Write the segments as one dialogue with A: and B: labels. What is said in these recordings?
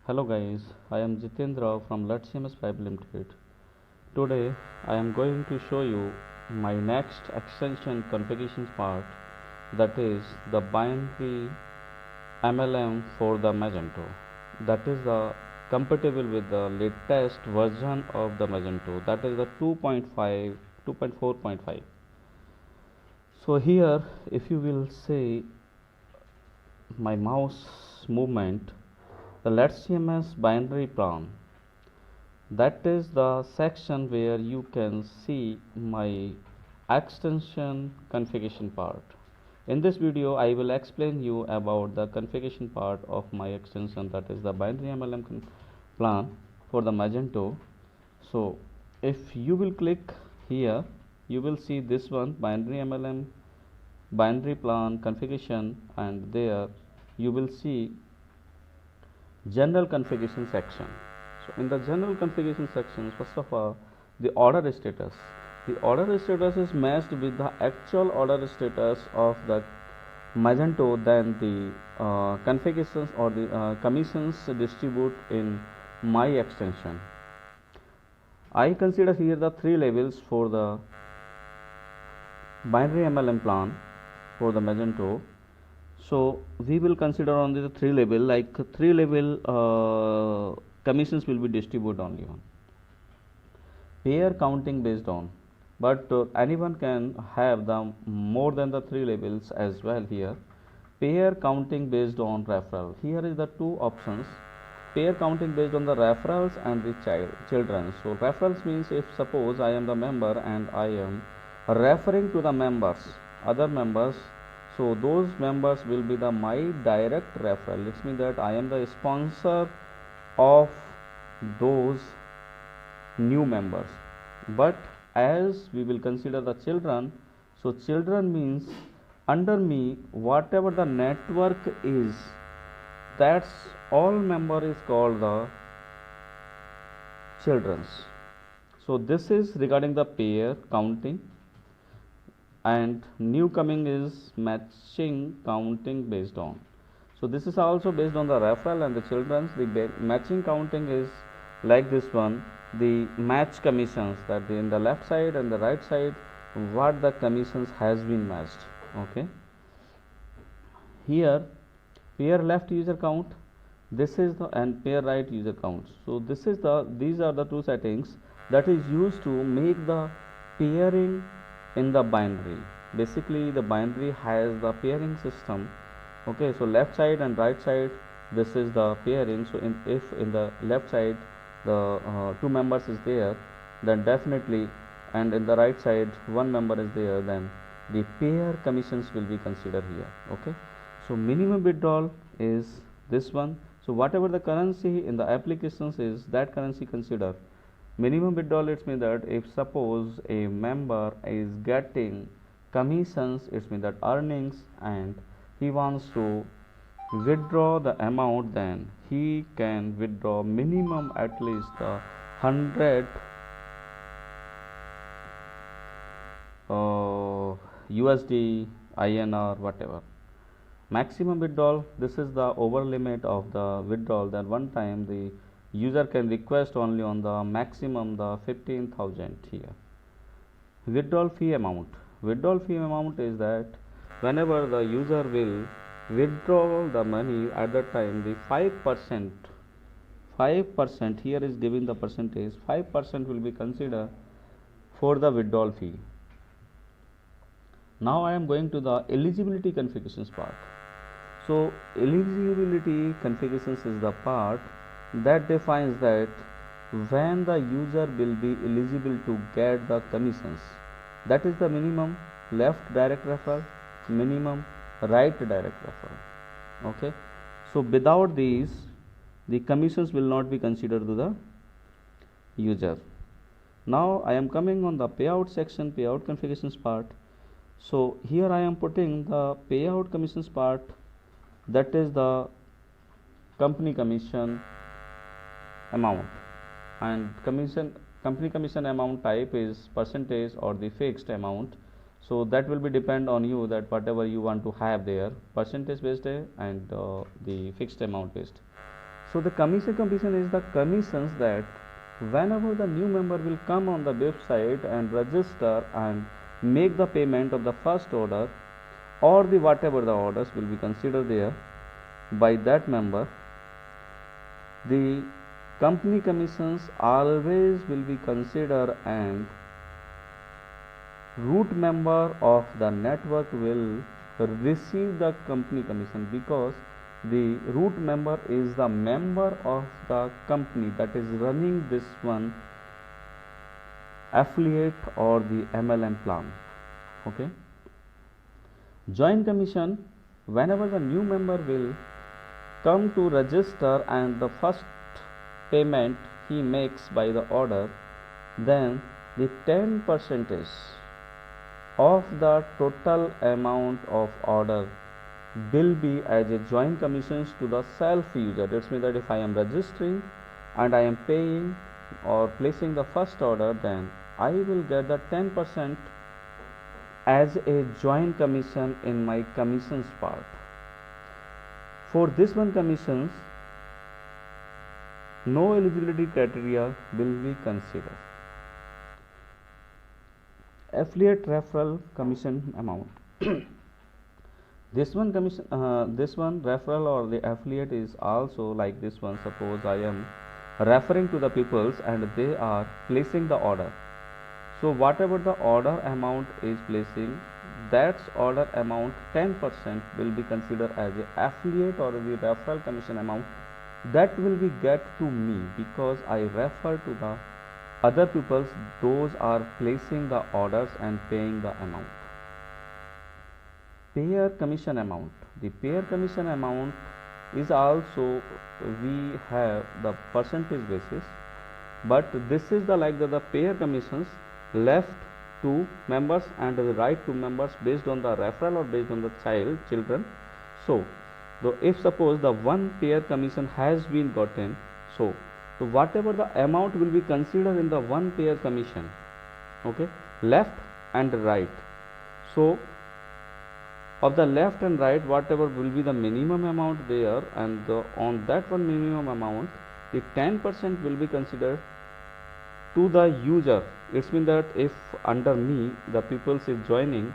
A: Hello guys, I am Jitendra from Letscms Private Limited. Today I am going to show you my next extension configuration part, that is the binary MLM for the Magento. That is the compatible with the latest version of the Magento, that is the 2.5 2.4.5. So here if you will say my mouse movement, the Letscms binary plan, that is the section where you can see my extension configuration part. In this video I will explain you about the configuration part of my extension, that is the binary MLM plan for the Magento. So if you will click here, you will see this one, binary MLM binary plan configuration, and there you will see general configuration section. So in the general configuration section, first of all, the order status. The order status is matched with the actual order status of the Magento, then the configurations or the commissions distribute in my extension. I consider here the three levels for the binary MLM plan for the Magento. So we will consider only the three level, like three level commissions will be distributed only on pair counting based on, but anyone can have the more than the three levels as well. Here pair counting based on referral, here is the two options, pair counting based on the referrals and the children. So referrals means if suppose I am the member and I am referring to the members, other members, so those members will be the my direct referral. It means that I am the sponsor of those new members. But as we will consider the children, so children means under me whatever the network is, that's all member is called the children's. So this is regarding the pair counting, and new coming is matching counting based on. So this is also based on the referral and the children's. The matching counting is like this one, the match commissions, that in the left side and the right side what the commissions has been matched. Okay, here pair left user count, this is the, and pair right user count. So this is the, these are the two settings that is used to make the pairing in the binary. Basically the binary has the pairing system. Okay, so left side and right side, this is the pairing. So if in the left side the two members is there, then definitely, and in the right side one member is there, then the pair commissions will be considered here. Okay, so minimum withdrawal is this one. So whatever the currency in the applications is, that currency consider minimum withdrawal. It means that if suppose a member is getting commissions, it means that earnings, and he wants to withdraw the amount, then he can withdraw minimum at least 100 USD, INR, whatever. Maximum withdrawal, this is the over limit of the withdrawal, that one time the user can request only on the maximum the 15,000 here. Withdrawal fee amount, withdrawal fee amount is that whenever the user will withdraw the money, at that time the 5%, here is giving the percentage, 5% will be considered for the withdrawal fee. Now I am going to the eligibility configurations part. So eligibility configurations is the part that defines that when the user will be eligible to get the commissions, that is the minimum left direct referral, minimum right direct referral. Okay, so without these the commissions will not be considered to the user. Now I am coming on the payout section, payout configurations part. So here I am putting the payout commissions part, that is the company commission amount, and company commission amount type is percentage or the fixed amount. So that will be depend on you, that whatever you want to have there, percentage based and the fixed amount based. So the commission is the commissions that whenever the new member will come on the website and register and make the payment of the first order or the whatever the orders will be considered there by that member, the company commissions always will be considered, and root member of the network will receive the company commission, because the root member is the member of the company that is running this one affiliate or the MLM plan. Okay. Joint commission, whenever the new member will come to register and the first payment he makes by the order, then the 10% of the total amount of order will be as a joint commissions to the self user. That means that if I am registering and I am paying or placing the first order, then I will get the 10% as a joint commission in my commissions part. For this one commissions, no eligibility criteria will be considered. Affiliate referral commission amount. This one referral or the affiliate is also like this one. Suppose I am referring to the peoples and they are placing the order. So whatever the order amount is placing, that's order amount 10% will be considered as a affiliate or the referral commission amount that will be get to me, because I refer to the other peoples, those are placing the orders and paying the amount. Payer commission amount. The payer commission amount is also, we have the percentage basis, but this is the like the payer commissions left to members and the right to members based on the referral or based on the children. So if suppose the one payer commission has been gotten, so whatever the amount will be considered in the one payer commission, okay, left and right. So of the left and right, whatever will be the minimum amount there, and on that one minimum amount, the 10% will be considered to the user. It means that if under me the people is joining,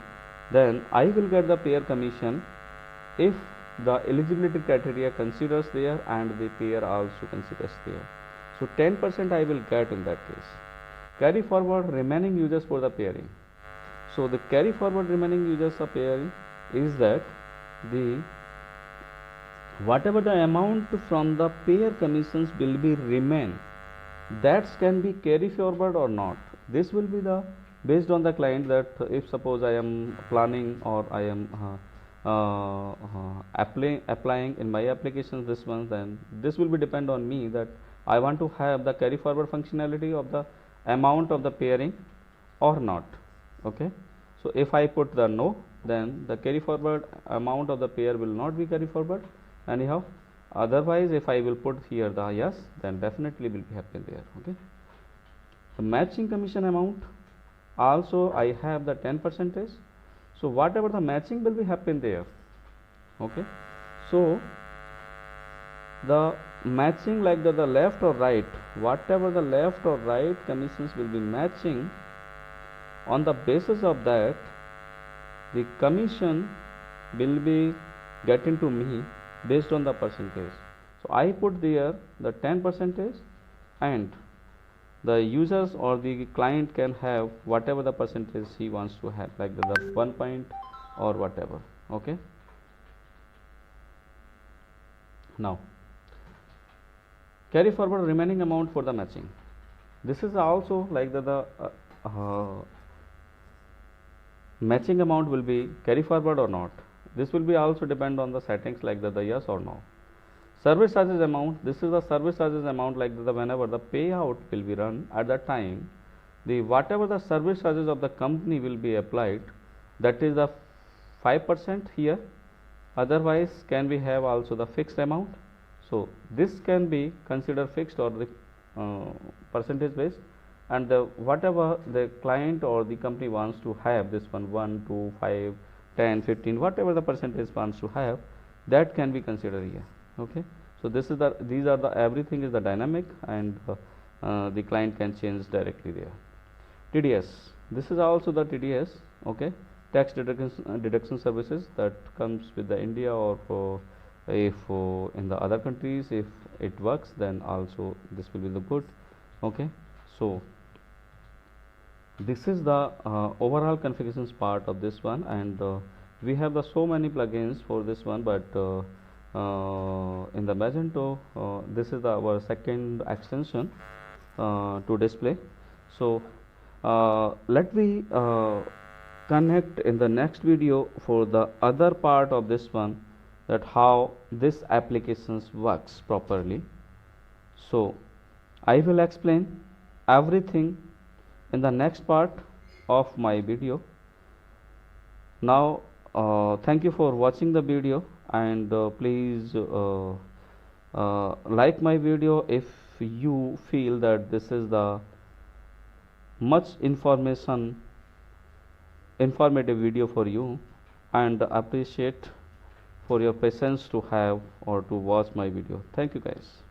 A: then I will get the payer commission if the eligibility criteria considers there and the payer also considers there. So 10% I will get in that case. Carry forward remaining users for the pairing. So the carry forward remaining users of pairing is that the whatever the amount from the payer commissions will be remain, that can be carry forward or not. This will be the based on the client, that if suppose I am planning or I am applying in my applications this one, then this will be depend on me that I want to have the carry forward functionality of the amount of the pairing or not. Okay. So if I put the no, then the carry forward amount of the pair will not be carry forward anyhow. Otherwise, if I will put here the yes, then definitely will be happen there. Okay. The matching commission amount also I have the 10%. So whatever the matching will be happen there. Okay. So the matching like the left or right, whatever the left or right commissions will be matching, on the basis of that the commission will be getting to me based on the percentage. So I put there the 10%, and the users or the client can have whatever the percentage he wants to have, like the 1 point or whatever. Okay. Now carry forward remaining amount for the matching. This is also like the matching amount will be carry forward or not. This will be also depend on the settings like the yes or no. Service charges amount. This is the service charges amount, like the whenever the payout will be run at that time, the whatever the service charges of the company will be applied, that is the 5% here. Otherwise can we have also the fixed amount. So this can be considered fixed or the percentage based, and whatever the client or the company wants to have, this 1, 2, 5, 10, 15, whatever the percentage wants to have, that can be considered here. Okay. So this is these are the everything is the dynamic, and the client can change directly there. TDS, this is also the TDS, okay, tax deduction services that comes with the India, or if in the other countries, if it works, then also this will be the good. Okay, so this is the overall configurations part of this one, and we have the so many plugins for this one, but in the Magento, this is our second extension to display. So let me connect in the next video for the other part of this one, that how this applications works properly. So I will explain everything in the next part of my video. Now thank you for watching the video, and please like my video if you feel that this is the much informative video for you, and appreciate for your patience to have or to watch my video. Thank you guys.